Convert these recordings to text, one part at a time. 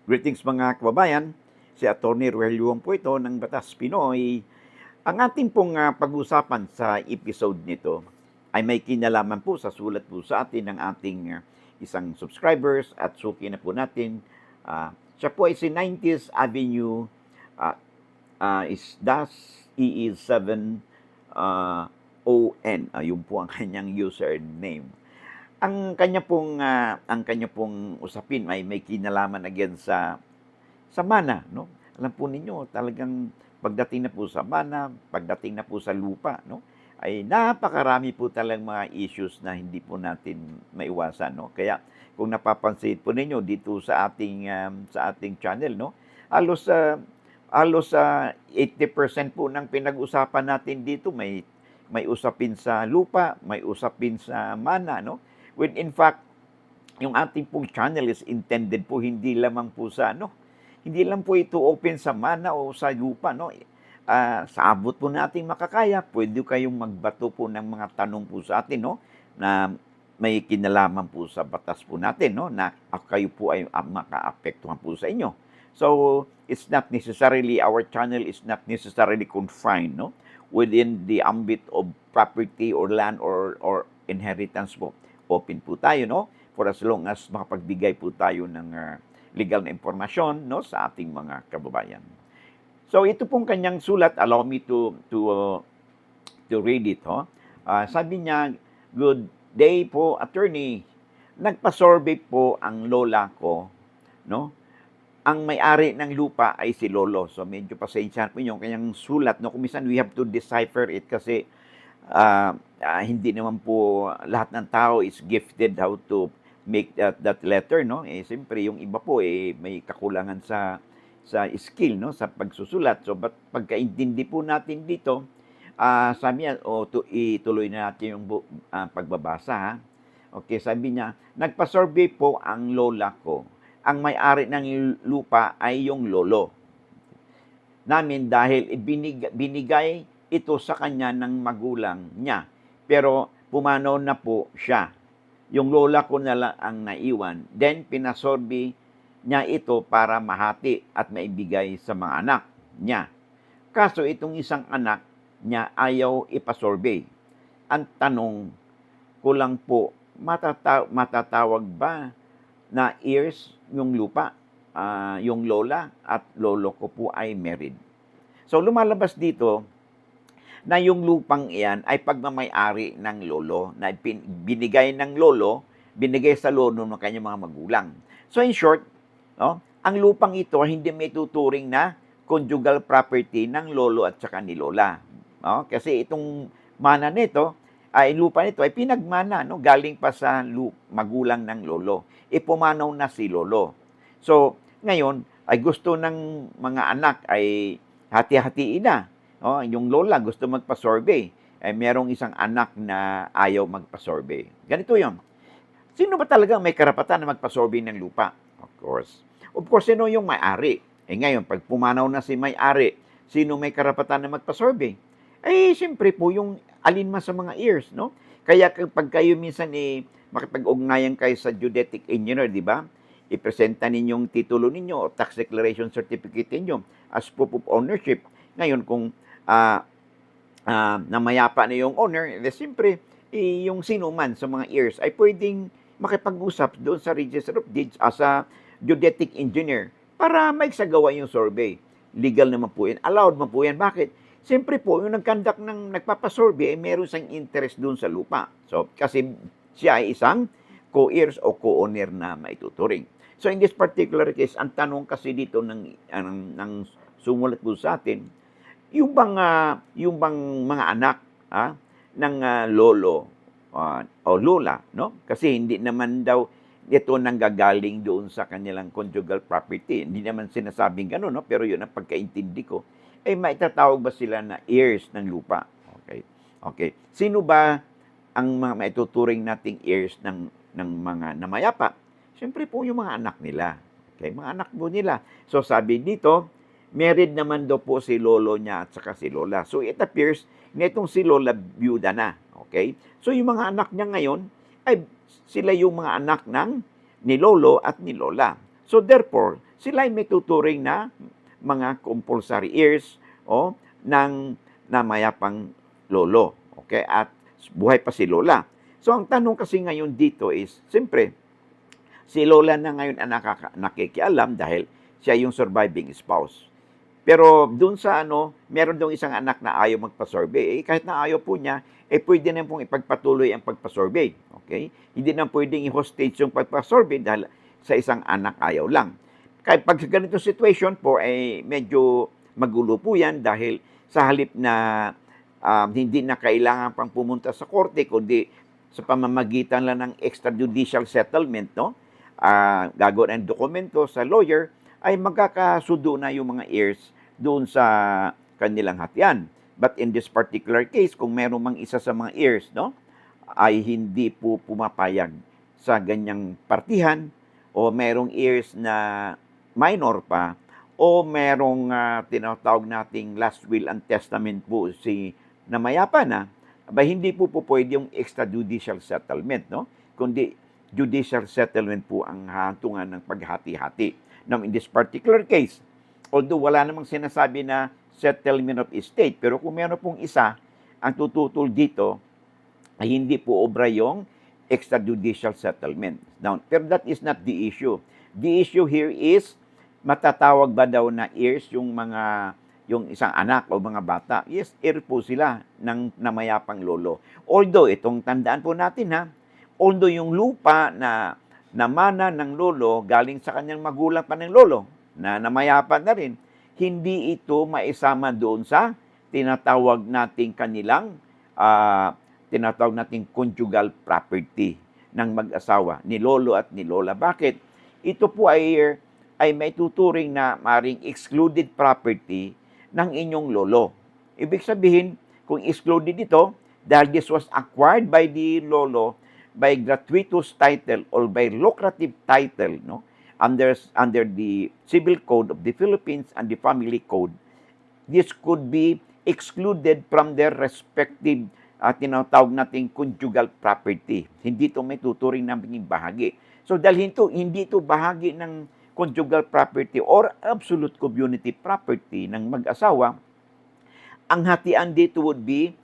Greetings mga kababayan, si Atty. Ruel Yuang po ito ng Batas Pinoy. Ang ating pong pag-usapan sa episode nito ay may kinalaman po sa sulat po sa atin ng ating isang subscribers at suki na po natin. Siya po ay si 90th Avenue is das EE7 ON. Yun po ang kanyang username. Ang kanya pong usapin ay may kinalaman again sa mana, no? Alam po ninyo, talagang pagdating na po sa mana, pagdating na po sa lupa, no? Ay napakarami po talagang mga issues na hindi po natin maiwasan, no? Kaya kung napapansin po ninyo dito sa ating channel, no? Halos 80% po ng pinag-usapan natin dito may usapin sa lupa, may usapin sa mana, no? When in fact, yung ating pong channel is intended po hindi lamang po hindi lang po ito open sa mana o sa lupa, no? Sa abot po natin makakaya, pwede kayong magbato po ng mga tanong po sa atin, no? Na may kinalaman po sa batas po natin, no? Na kayo po ay makaapektuhan po sa inyo. So, it's not necessarily, our channel is not necessarily confined, no? Within the ambit of property or land or inheritance po. Open po tayo, no? For as long as makapagbigay po tayo ng legal na impormasyon, no, sa ating mga kababayan. So ito pong kanyang sulat, allow me to read it, ho. Sabi niya, "Good day po, attorney. Nagpa-survey po ang lola ko, no? Ang may-ari ng lupa ay si lolo." So medyo pasensyahan po yung kanyang sulat, no? Kung minsan we have to decipher it kasi hindi naman po lahat ng tao is gifted how to make that letter, no? Siyempre yung iba po may kakulangan sa skill, no, sa pagsusulat. So pagkaintindi po natin dito, sabi niya ituloy na natin yung pagbabasa, ha. Okay, sabi niya, "Nagpa-survey po ang lola ko. Ang may-ari ng lupa ay yung lolo namin dahil binigay ito sa kanya ng magulang niya. Pero pumanaw na po siya. Yung lola ko na lang ang naiwan. Then pinasorby niya ito para mahati at maibigay sa mga anak niya. Kaso itong isang anak niya ayaw ipasorbe. Ang tanong ko lang po, matatawag ba na heirs yung lupa? Yung lola at lolo ko po ay married." So lumalabas dito na yung lupang iyan ay pagmamay-ari ng lolo, na binigay ng lolo, binigay sa lolo ng kanyang mga magulang. So in short, no, ang lupang ito hindi may tuturing na conjugal property ng lolo at saka ni lola. No? Kasi itong mana nito, lupa nito ay pinagmana, no, galing pa sa magulang ng lolo. Pumanaw na si lolo. So ngayon ay gusto ng mga anak ay hati-hatiin na. Oh, yung lola gusto magpa-survey. Merong isang anak na ayaw magpa-survey. Ganito 'yon. Sino ba talaga may karapatan na magpa-survey ng lupa? Of course, sino yung may-ari? Ngayon, pag pumanaw na si may-ari, sino may karapatan na magpa-survey? Siyempre po, yung alinman sa mga heirs, no? Kaya kapag kayo minsan makipag-ugnayan kayo sa geodetic engineer, di ba? Ipresenta ninyong titulo ninyo o tax declaration certificate ninyo as proof of ownership. Ngayon, kung namayapa na yung owner, siyempre, yung sino man sa mga heirs ay pwedeng makipag-usap doon sa Register of Deeds as a geodetic engineer para maisagawa yung survey. Legal naman po yan. Allowed man po yan. Bakit? Siyempre po, yung nagpapasurvey ay meron siyang interest doon sa lupa. So, kasi siya ay isang co-heirs o co-owner na maituturing. So, in this particular case, ang tanong kasi dito ng sumulat po sa atin, yung bang mga anak ng lolo o lola, no? Kasi hindi naman daw ito nanggagaling doon sa kanilang conjugal property. Hindi naman sinasabing gano'n, no? Pero yun ang pagkaintindi ko. Maitatawag ba sila na heirs ng lupa? Okay. Sino ba ang mga maituturing nating heirs ng mga namayapa? Siyempre po yung mga anak nila. Okay, mga anak po nila. So sabi dito, married naman daw po si lolo niya at saka si lola. So it appears na itong si lola byuda na. Okay? So yung mga anak niya ngayon ay sila yung mga anak ni lolo at ni lola. So therefore, sila ay may tuturing na mga compulsory heirs o ng namayapang lolo. Okay? At buhay pa si lola. So ang tanong kasi ngayon dito is, siyempre, si lola na ngayon ang nakikialam dahil siya yung surviving spouse. Pero doon sa meron dong isang anak na ayaw magpa-survey. Kahit na ayaw po niya, pwede na pong ipagpatuloy ang pagpa-survey. Okay? Hindi na pwedeng i-hostage yung pagpa-survey dahil sa isang anak ayaw lang. Kahit pag sa ganitong situation po, medyo magulo po yan dahil sa halip na hindi na kailangan pang pumunta sa korte, kundi sa pamamagitan lang ng extrajudicial settlement, no? Gagawin ang dokumento sa lawyer, ay magkakasundo na yung mga heirs doon sa kanilang hatian. But in this particular case, kung meron mang isa sa mga heirs, no, ay hindi po pumapayag sa ganyang partihan, o merong heirs na minor pa, o merong tinatawag nating last will and testament po si namayapa na, hindi po pwede yung extrajudicial settlement, no? Kundi judicial settlement po ang hantungan ng paghati-hati. Now, in this particular case, although wala namang sinasabi na settlement of estate, pero kung meron pong isa, ang tututol dito ay hindi po obra yung extrajudicial settlement. Now, pero that is not the issue. The issue here is, matatawag ba daw na heirs yung isang anak o mga bata? Yes, heir po sila ng namayapang lolo. Although, itong tandaan po natin although yung lupa na namana ng lolo galing sa kanyang magulang pa ng lolo na namayapa na rin, hindi ito maisama doon sa tinatawag nating conjugal property ng mag-asawa ni lolo at ni lola. Bakit? Ito po ay may tuturing na maring excluded property ng inyong lolo. Ibig sabihin, kung excluded ito, dahil this was acquired by the lolo by gratuitous title or by lucrative title, no, under the Civil Code of the Philippines and the Family Code, this could be excluded from their respective tinatawag nating conjugal property. Hindi ito may tuturing na maging bahagi. So dahil hindi ito bahagi ng conjugal property or absolute community property ng mag-asawa, ang hatian dito would be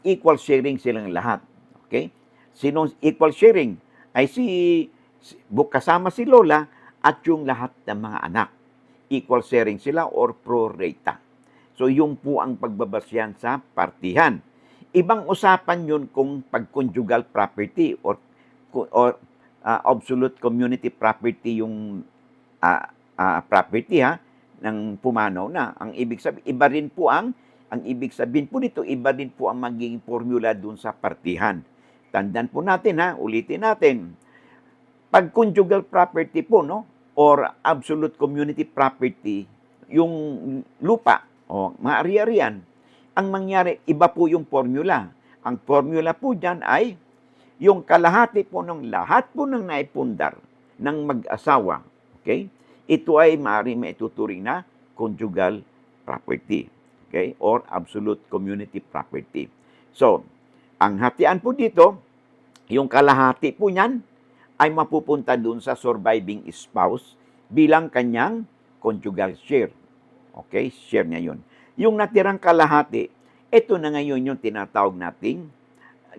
equal sharing silang lahat. Okay? Sinong equal sharing? Ay kasama si lola at yung lahat ng mga anak. Equal sharing sila or pro rata. So yun po ang pagbabasyan sa partihan. Ibang usapan yun kung pag-conjugal property or absolute community property yung property ng pumanaw na. Ang ibig sabihin, ibig sabihin po nito, iba din po ang magiging formula dun sa partihan. Tandaan po natin ulitin natin. Pag conjugal property po, no, or absolute community property, yung lupa o mga ari-arian, ang mangyari, iba po yung formula. Ang formula po dyan ay yung kalahati po ng lahat po ng naipundar ng mag-asawa. Okay? Ito ay maaaring maituturing na conjugal property. Okay? Or absolute community property. So, ang hatian po dito, yung kalahati po niyan ay mapupunta dun sa surviving spouse bilang kanyang conjugal share. Okay? Share niya yun. Yung natirang kalahati, ito na ngayon yung tinatawag nating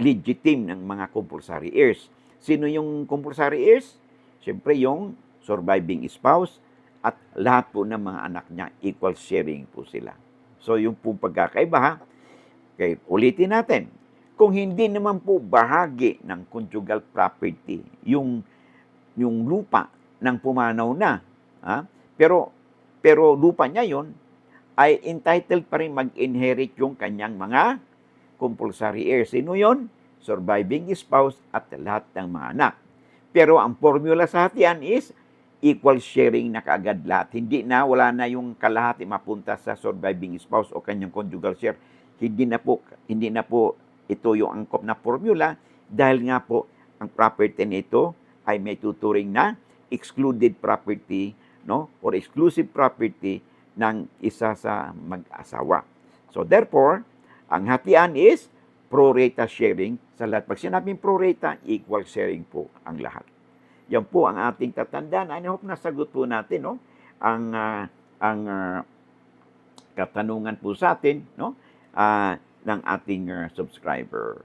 legitim ng mga compulsory heirs. Sino yung compulsory heirs? Siyempre yung surviving spouse at lahat po ng mga anak niya, equal sharing po sila. So yung po pagkakaiba Okay, ulitin natin. Kung hindi naman po bahagi ng conjugal property, yung lupa ng pumanaw na, pero lupa niya yon ay entitled pa rin mag-inherit yung kanyang mga compulsory heirs. Sino yon? Surviving spouse at lahat ng mga anak. Pero ang formula sa hatian is equal sharing na kaagad lahat. Wala na yung kalahati mapunta sa surviving spouse o kanyang conjugal share. Hindi na po ito yung angkop na formula dahil nga po ang property nito ay may tuturing na excluded property, no, or exclusive property ng isa sa mag-asawa. So therefore, ang hatian is pro rata sharing sa lahat. Pag sinabing pro rata, equal sharing po ang lahat. Yan po ang ating tatandaan. I hope nasagot po natin, no? ang katanungan po sa atin, no? Ng ating subscriber.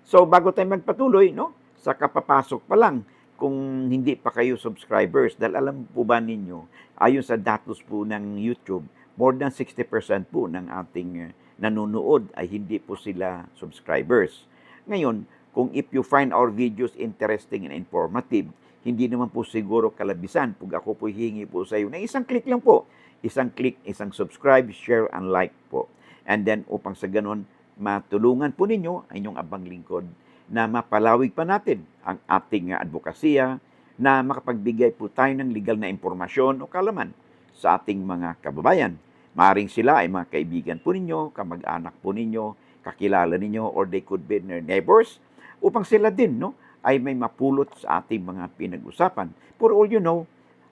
So bago tayo magpatuloy, no? Sa kapapasok pa lang, kung hindi pa kayo subscribers, dahil alam po ba ninyo, ayon sa datos po ng YouTube, more than 60% po ng ating nanonood ay hindi po sila subscribers. Ngayon, kung if you find our videos interesting and informative, hindi naman po siguro kalabisan pag ako po hihingi po sa iyo na isang click lang po. Isang click, isang subscribe, share, and like po. And then, upang sa ganun, matulungan po ninyo ang inyong abang lingkod na mapalawig pa natin ang ating advokasya, na makapagbigay po tayo ng legal na impormasyon o kalaman sa ating mga kababayan. Maaring sila ay mga kaibigan po ninyo, kamag-anak po ninyo, kakilala ninyo, or they could be their neighbors, upang sila din, no, ay may mapulot sa ating mga pinag-usapan. For all you know,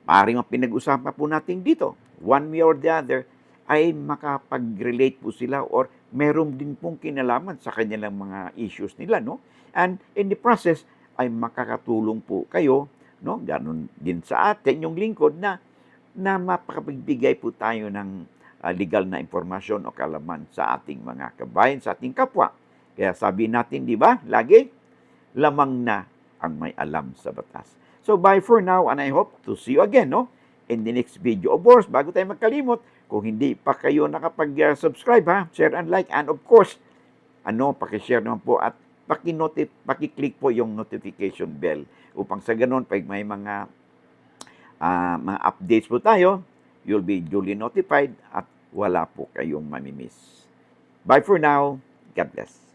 maaaring ang pinag-usapan po natin dito, one way or the other, ay makapag-relate po sila or meron din pong kinalaman sa kanilang mga issues nila, no? And in the process, ay makakatulong po kayo, no? Ganun din sa atin, yung lingkod na mapakapagbigay po tayo ng legal na impormasyon o kalaman sa ating mga kabayan, sa ating kapwa. Kaya sabi natin, di ba, lagi, lamang na ang may alam sa batas. So bye for now, and I hope to see you again, no? In the next video. Of course, bago tayo magkalimot, kung hindi pa kayo nakapag-subscribe, share and like, and of course, pakishare naman po at pakiclick po yung notification bell upang sa ganun, pag may mga updates po tayo, you'll be duly notified at wala po kayong mamimiss. Bye for now. God bless.